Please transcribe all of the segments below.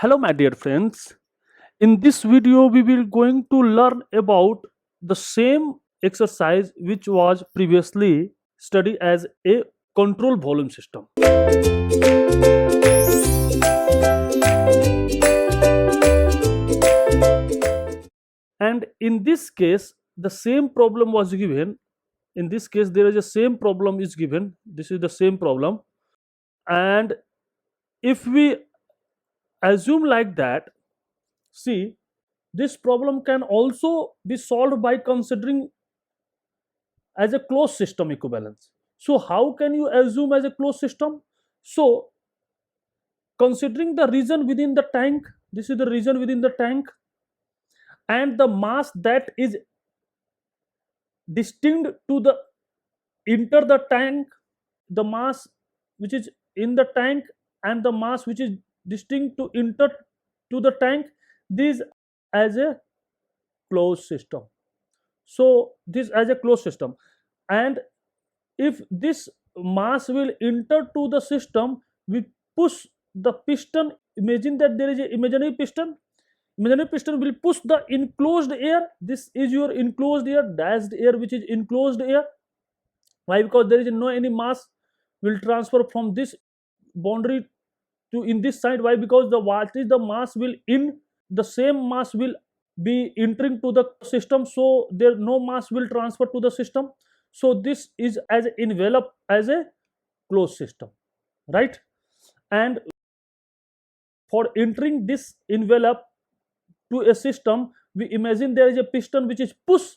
Hello my dear friends. In this video we will going to learn about the same exercise which was previously studied as a control volume system. And in this case the same problem was given. In this case there is a same problem is given. This is the same problem, and if we assume like that, see, this problem can also be solved by considering as a closed system equivalence. So how can you assume as a closed system? So considering the region within the tank, this is the region within the tank, and the mass that is distinct to the enter the tank, the mass which is in the tank and the mass which is distinct to enter to the tank, this as a closed system. So this as a closed system, and if this mass will enter to the system, we push the piston. Imagine that there is an imaginary piston. Imaginary piston will push the enclosed air. This is your enclosed air, dashed air, which is enclosed air. Why? Because there is no any mass will transfer from this boundary to in this side. Why? Because the what is the mass will in the same mass will be entering to the system, so there no mass will transfer to the system. So this is as envelop as a closed system, right? And for entering this envelope to a system, we imagine there is a piston which is push,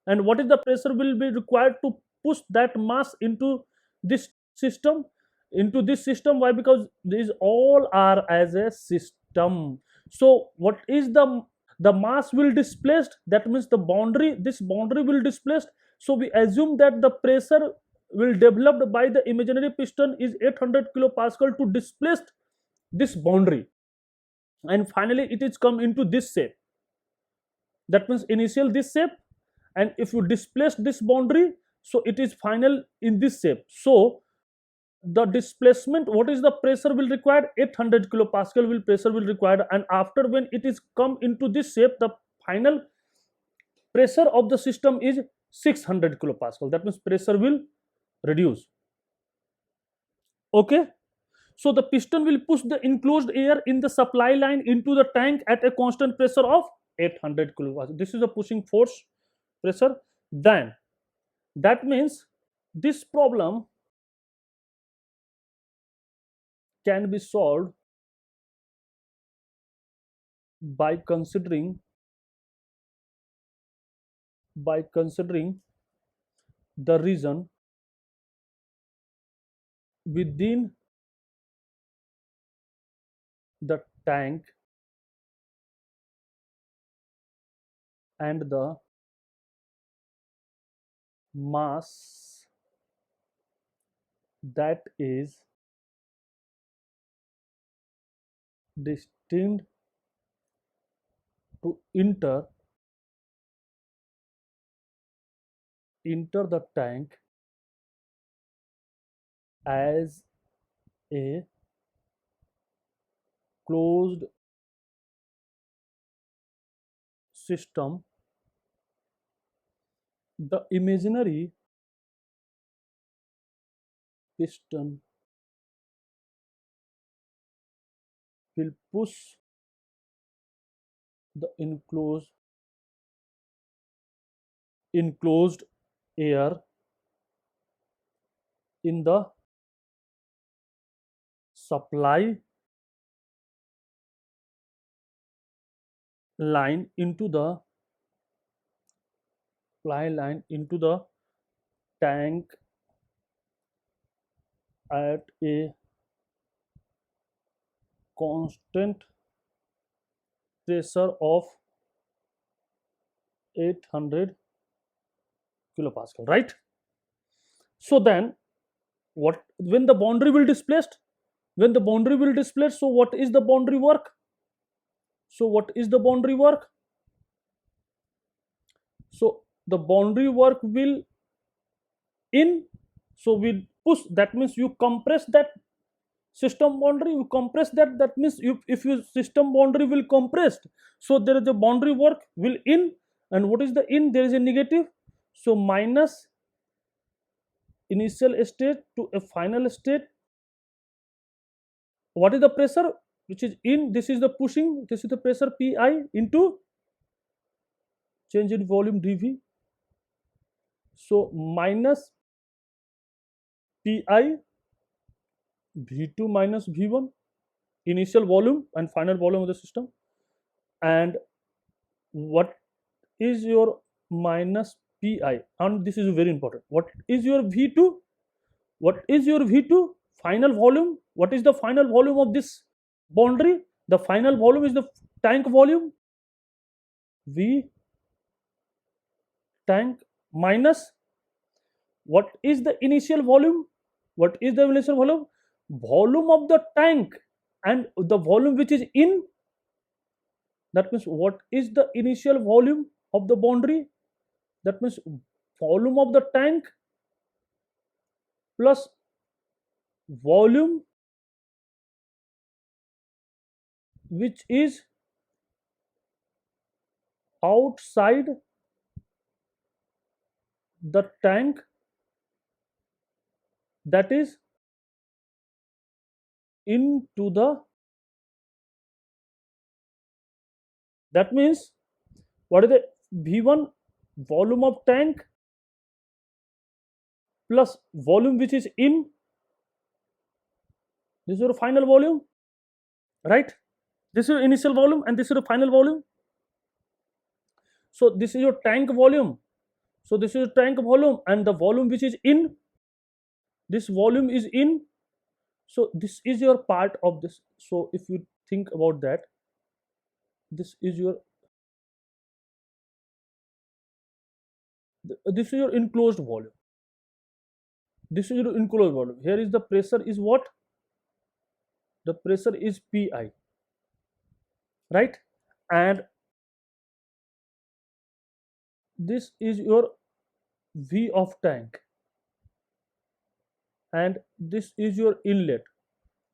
and what is the pressure will be required to push that mass into this system, into this system. Why? Because these all are as a system. So what is the mass will displaced, that means the boundary, this boundary will displaced. So we assume that the pressure will developed by the imaginary piston is 800 kilopascal to displace this boundary, and finally it is come into this shape. That means initial this shape, and if you displace this boundary, so it is final in this shape. So the displacement, what is the pressure will required? 800 kilopascal will pressure will required, and after when it is come into this shape, the final pressure of the system is 600 kilopascal. That means pressure will reduce. Okay, so the piston will push the enclosed air in the supply line into the tank at a constant pressure of 800 kilopascal. This is a pushing force pressure. Then that means this problem can be solved by considering the region within the tank and the mass that is destined to enter the tank as a closed system. The imaginary piston will push the enclosed air in the supply line into the tank at a constant pressure of 800 kilopascal, right? So then what, when the boundary will displaced, so what is the boundary work? So what is the boundary work? So the boundary work will in, so we push, that means you compress that system boundary, you compress that. That means if your system boundary will compressed, so there is a boundary work will in, and what is the in? There is a negative, so minus initial state to a final state. What is the pressure which is in? This is the pushing, this is the pressure Pi into change in volume dV. So minus Pi V2 minus V1, initial volume and final volume of the system. And what is your minus Pi? And this is very important. What is your V2? What is your V2? Final volume. What is the final volume of this boundary? The final volume is the tank volume. V tank minus what is the initial volume? What is the initial volume? Volume of the tank and the volume which is in. That means what is the initial volume of the boundary? That means volume of the tank plus volume which is outside the tank, that is into the, that means what is the V1 volume of tank plus volume which is in, this is your final volume, right? This is your initial volume and this is your final volume. So this is your tank volume. So this is your tank volume and the volume which is in, this volume is in. So this is your part of this. So if you think about that, this is your enclosed volume. This is your enclosed volume. Here is the pressure is what? The pressure is Pi, right? And this is your V of tank and this is your inlet.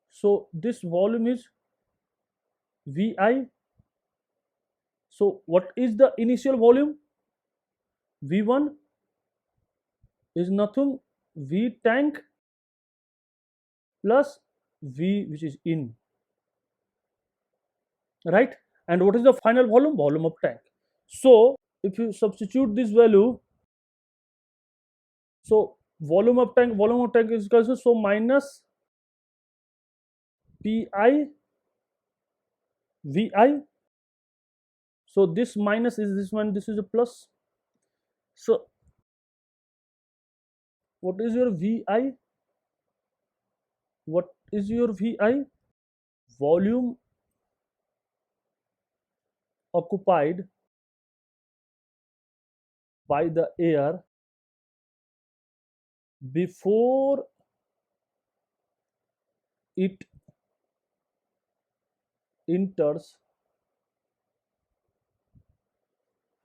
So this volume is Vi. So what is the initial volume? V1 is nothing, V tank plus V which is in, right? And what is the final volume? Volume of tank. So if you substitute this value, so volume of tank is equal to, so minus Pi Vi. So this minus is this one, this is a plus. So what is your Vi? What is your Vi? Volume occupied by the air before it enters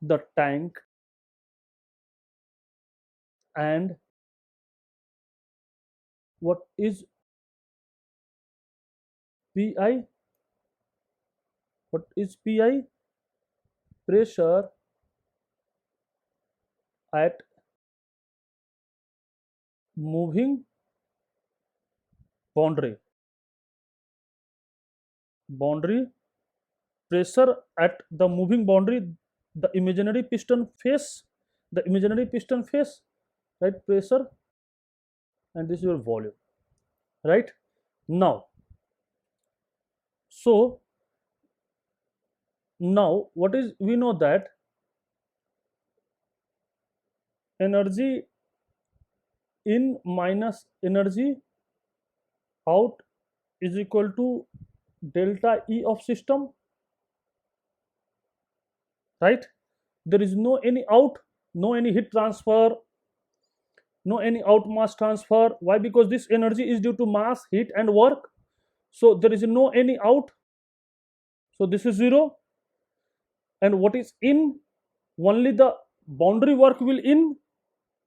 the tank and what is Pi? What is Pi? Pressure at moving boundary. Boundary pressure at the moving boundary, the imaginary piston face, right? Pressure, and this is your volume, right? Now, so now what is, we know that energy in minus energy out is equal to delta E of system, right? There is no any out, no any heat transfer, no any out mass transfer. Why? Because this energy is due to mass, heat and work. So there is no any out, so this is 0. And what is in? Only the boundary work will in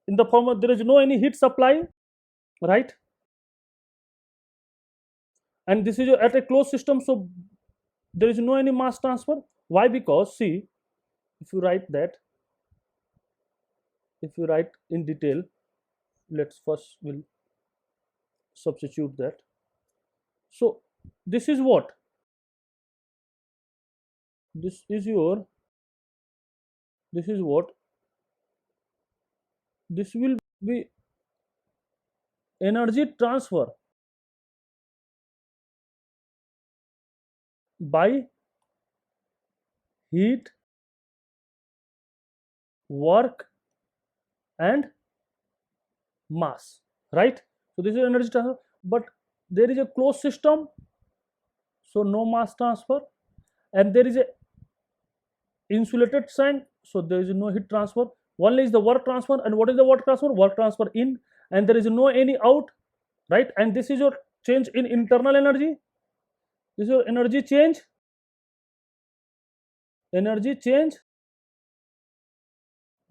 the form of, there is no any heat supply, right? and this is at a closed system, so there is no any mass transfer. Why? Because see, if you write that, if you write in detail, let's first will substitute that. So this is what, this is your, this is what, this will be energy transfer by heat, work, and mass, right? So this is energy transfer, but there is a closed system, so no mass transfer, and there is a insulated tank, so there is no heat transfer. One is the work transfer, and what is the work transfer? Work transfer in, and there is no any out, right? And this is your change in internal energy. This is your energy change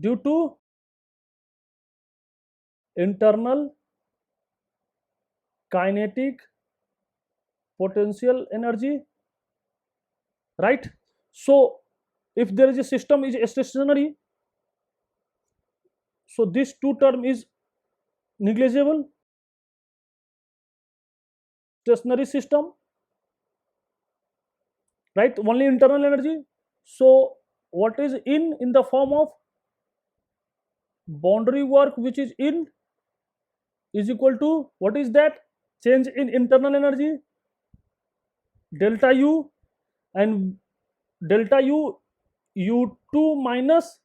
due to internal kinetic potential energy, right? So if there is a system is stationary, so this two term is negligible. Stationary system, right? Only internal energy. So what is in the form of boundary work, which is in, is equal to, what is that? Change in internal energy, delta U, and delta U, U2 minus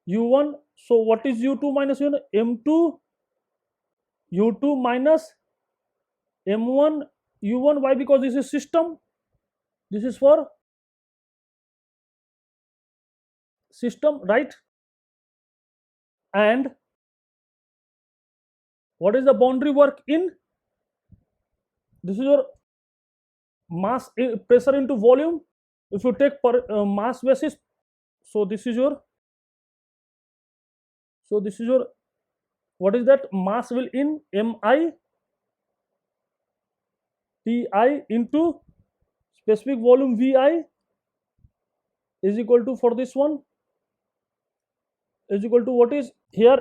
U1. So what is U2 minus U1? M2 U2 minus M1 U1. Why? Because this is system, this is for system, right? And what is the boundary work in? This is your mass, pressure into volume. If you take per mass basis, so this is your, so this is your, what is that? Mass will in mi pi into specific volume vi is equal to, for this one, is equal to, what is here?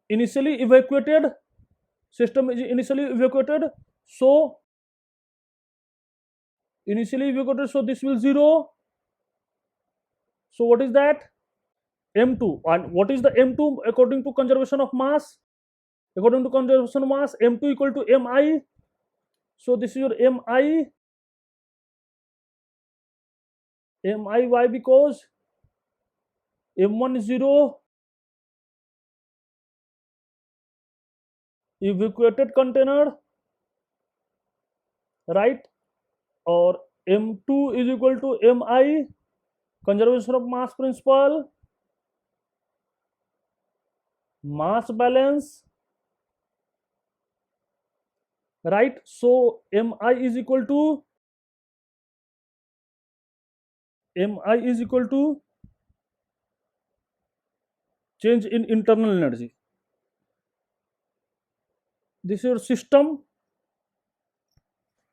Initially evacuated, system is initially evacuated, so initially evacuated, so this will 0. So what is that? M2. And what is the M2 according to conservation of mass? According to conservation of mass, M2 equal to mi. So this is your mi. Mi, why? Because M1 is 0, evacuated container, right? Or M2 is equal to mi, conservation of mass principle, mass balance, right? So mi is equal to, mi is equal to change in internal energy. This is your system,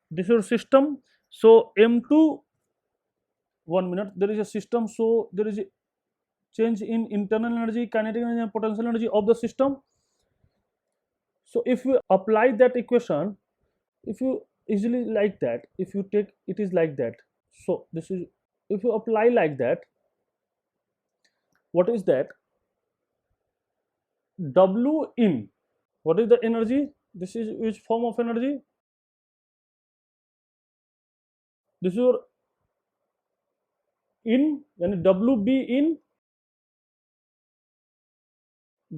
this is your system. So M2, 1 minute, there is a system, so there is a change in internal energy, kinetic energy, and potential energy of the system. So if you apply that equation, if you easily like that, if you take it is like that, so this is, if you apply like that, what is that? W in, what is the energy? This is which form of energy? This is your in, and WB in,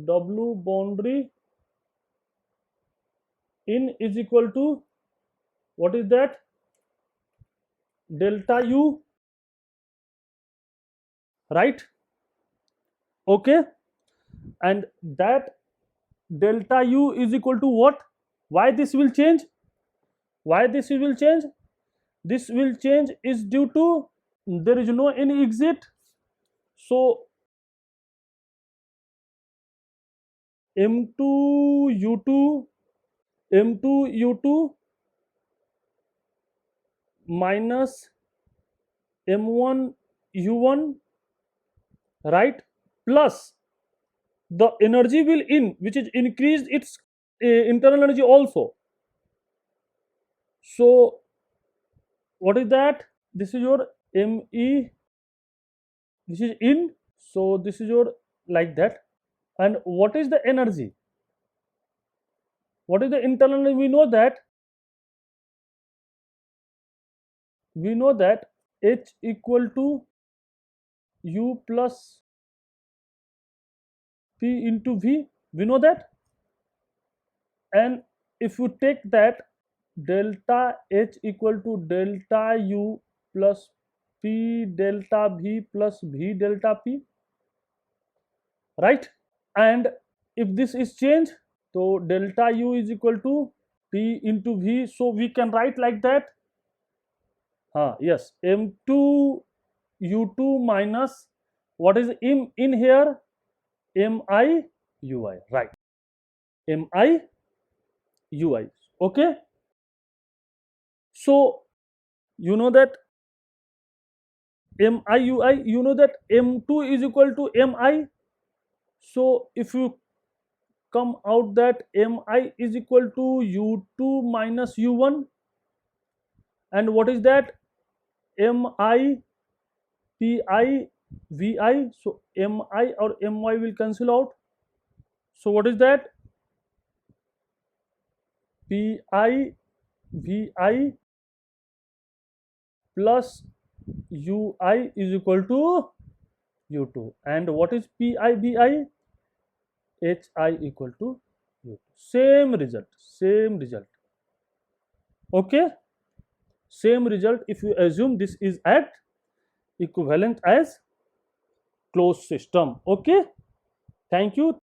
W boundary in is equal to, what is that? Delta U, right? Okay, and that delta U is equal to what? Why this will change? Why this will change? This will change is due to there is no any exit, so M2 U2, M2 U2 minus m1 u1, right, plus the energy will in, which is increased its internal energy also. So what is that? This is your me, this is in, so this is your like that. And what is the energy? What is the internal energy? We know that H equal to U plus P into V. We know that. And if you take that, delta H equal to delta U plus P delta V plus V delta P, right? And if this is changed, so delta U is equal to P into V. So we can write like that. Yes, M2 U2 minus, what is in here? Mi ui, right? Mi ui. Okay. So you know that mi ui, you know that M2 is equal to mi. So if you come out that mi is equal to u2 minus u1, and what is that? Mi pi vi. So mi or my will cancel out. So what is that? Pi vi plus ui is equal to u2. And what is pi vi? hi equal to u2. Same result. Okay, same result if you assume this is at equivalent as closed system. Okay, thank you.